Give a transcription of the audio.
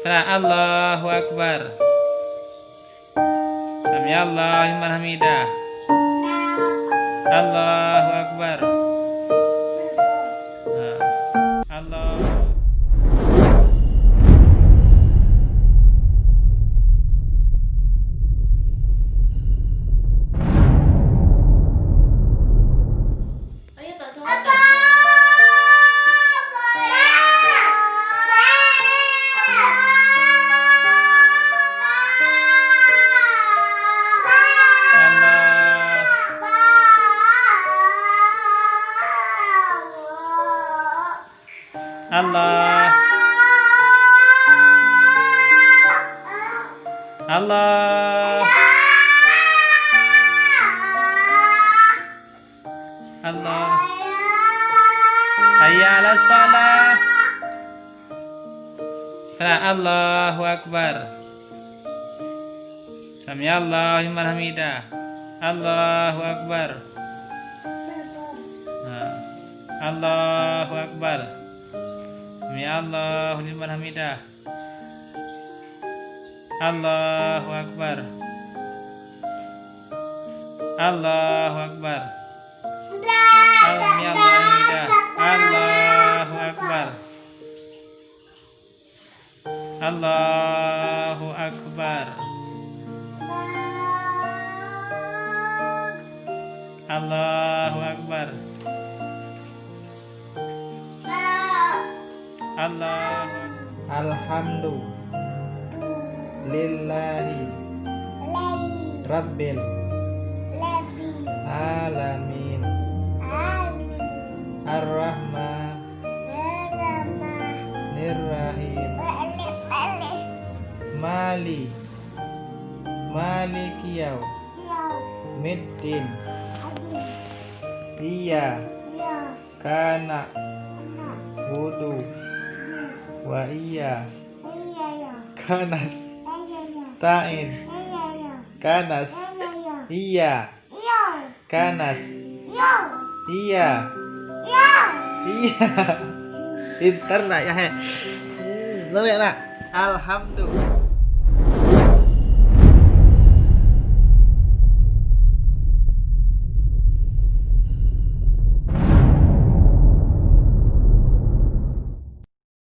Allahu Akbar. Sami Allahu liman hamidah. Allahu Akbar. Allah. Ayo tak sama. Allah. Allah. Allah. Hayya 'alas shalah. Allahu Akbar. Sami Allahu liman hamidah. Allahu Akbar. Allahu Akbar. Sami Allahu liman hamidah. Allahu Akbar. Allahu Akbar. Sami Allahu hamidah. Allahu Akbar. Allahu Akbar. Allahu Akbar. Alhamdulillahi Rabbil Alamin Ar-Rahmanir-Rahim Malikiyaumiddin Iyyaka na'budu wa iyyaka nasta'in Pintar nak ya he. Nak. Alhamdulillah.